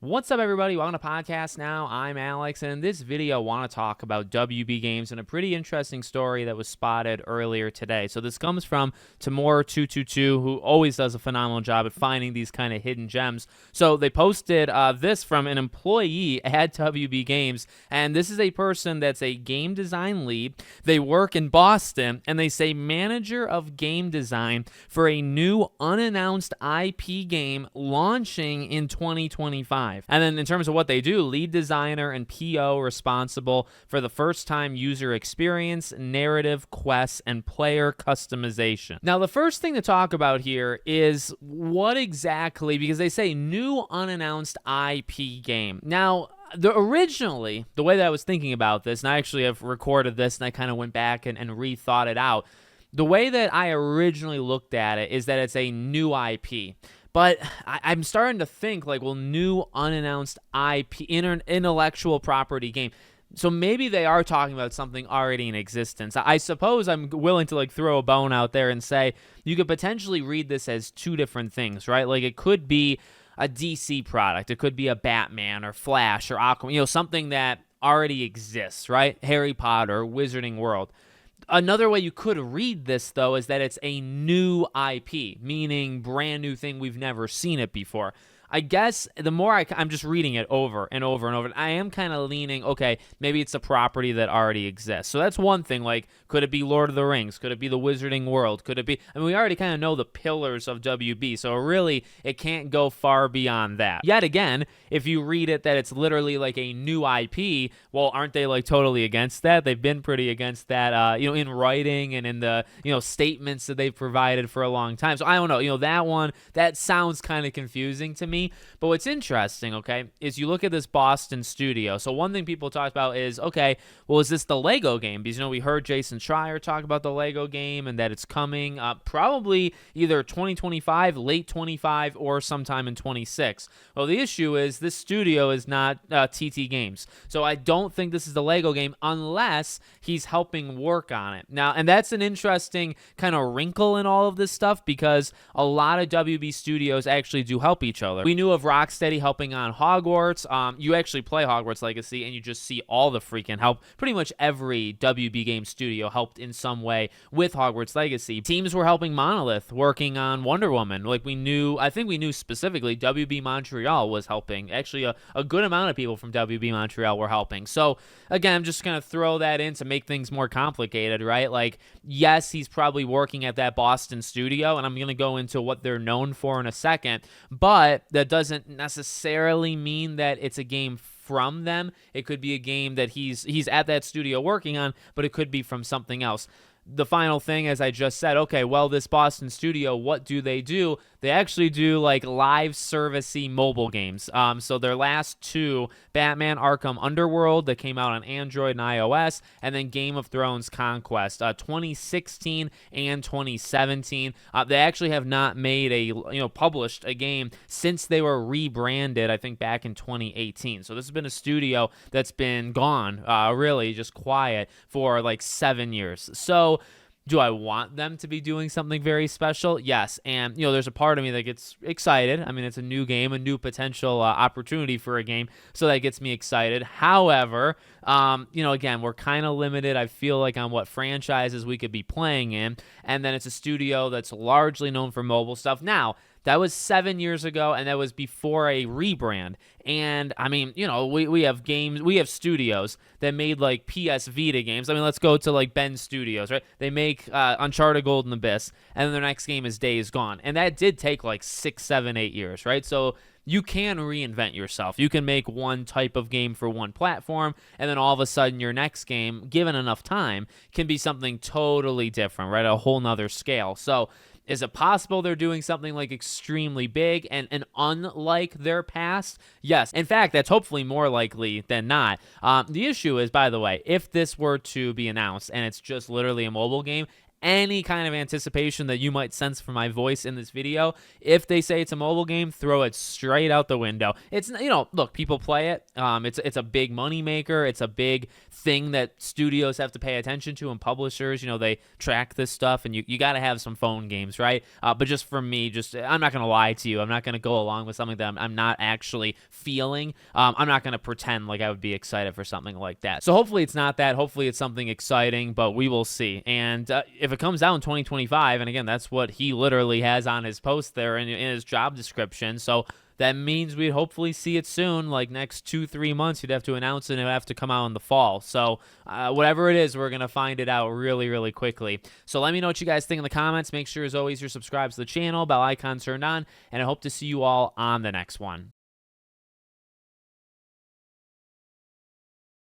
What's up, everybody? Welcome to Podcast Now. I'm Alex, and in this video, I want to talk about WB Games and a pretty interesting story that was spotted earlier today. So this comes from Timur222, who always does a phenomenal job at finding these kind of hidden gems. So they posted this from an employee at WB Games, and this is a person that's a game design lead. They work in Boston, and they say manager of game design for a new unannounced IP game launching in 2025. And then in terms of what they do, lead designer and PO responsible for the first-time user experience, narrative, quests, and player customization. Now, the first thing to talk about here is what exactly, because they say new unannounced IP game. Now, originally, the way that I was thinking about this, and I actually have recorded this, and I kind of went back and rethought it out. The way that I originally looked at it is that it's a new IP. But I'm starting to think, like, well, new unannounced IP, intellectual property game. So maybe they are talking about something already in existence. I suppose I'm willing to, like, throw a bone out there and say you could potentially read this as two different things, right? Like, it could be a DC product. It could be a Batman or Flash or Aquaman, something that already exists, right? Harry Potter, Wizarding World. Another way you could read this, though, is that it's a new IP, meaning brand new thing. We've never seen it before. I guess the more I'm just reading it over and over and over, I am kind of leaning, okay, maybe it's a property that already exists. So that's one thing, like, could it be Lord of the Rings? Could it be the Wizarding World? Could it be, we already kind of know the pillars of WB, so really, it can't go far beyond that. Yet again, if you read it that it's literally like a new IP, well, aren't they, like, totally against that? They've been pretty against that, in writing and in the, statements that they've provided for a long time. So I don't know, that one, that sounds kind of confusing to me. But what's interesting, okay, is you look at this Boston studio. So one thing people talk about is, okay, well, is this the Lego game? Because, we heard Jason Schreier talk about the Lego game and that it's coming probably either 2025, late 25, or sometime in 26. Well, the issue is this studio is not TT Games. So I don't think this is the Lego game unless he's helping work on it. Now, and that's an interesting kind of wrinkle in all of this stuff because a lot of WB studios actually do help each other. We knew of Rocksteady helping on Hogwarts. You actually play Hogwarts Legacy and you just see all the freaking help. Pretty much every WB game studio helped in some way with Hogwarts Legacy. Teams were helping Monolith working on Wonder Woman. Like I think we knew specifically WB Montreal was helping. Actually, a good amount of people from WB Montreal were helping. So again, I'm just going to throw that in to make things more complicated, right? Like, yes, he's probably working at that Boston studio, and I'm going to go into what they're known for in a second, but that doesn't necessarily mean that it's a game from them. It could be a game that he's at that studio working on, but it could be from something else. The final thing, as I just said, okay, well, this Boston studio, what do? They actually do, like, live servicey mobile games. So their last two, Batman Arkham Underworld, that came out on Android and iOS, and then Game of Thrones Conquest, 2016 and 2017. They actually have not made published a game since they were rebranded, I think, back in 2018. So this has been a studio that's been gone, really just quiet for like 7 years. So do I want them to be doing something very special? Yes. And, there's a part of me that gets excited. I mean, it's a new game, a new potential opportunity for a game. So that gets me excited. However, again, we're kind of limited, I feel like, on what franchises we could be playing in. And then it's a studio that's largely known for mobile stuff. Now, that was 7 years ago, and that was before a rebrand. And, I mean, we have games, we have studios that made, like, PS Vita games. I mean, let's go to, like, Bend Studios, right? They make Uncharted Golden Abyss, and then their next game is Days Gone. And that did take, like, 6, 7, 8 years, right? So you can reinvent yourself. You can make one type of game for one platform, and then all of a sudden your next game, given enough time, can be something totally different, right? A whole nother scale. So is it possible they're doing something like extremely big and unlike their past? Yes. In fact, that's hopefully more likely than not. The issue is, by the way, if this were to be announced and it's just literally a mobile game, any kind of anticipation that you might sense from my voice in this video, if they say it's a mobile game, throw it straight out the window. It's, look, people play it. It's a big money maker. It's a big thing that studios have to pay attention to, and publishers, they track this stuff, and you got to have some phone games, right? But just for me, I'm not going to lie to you. I'm not going to go along with something that I'm not actually feeling. I'm not going to pretend like I would be excited for something like that. So hopefully it's not that. Hopefully it's something exciting, but we will see. And if it comes out in 2025, and again, that's what he literally has on his post there in his job description. So that means we'd hopefully see it soon, like next 2-3 months. You'd have to announce it, and it would have to come out in the fall. So whatever it is, we're going to find it out really, really quickly. So let me know what you guys think in the comments. Make sure, as always, you're subscribed to the channel, bell icon turned on, and I hope to see you all on the next one.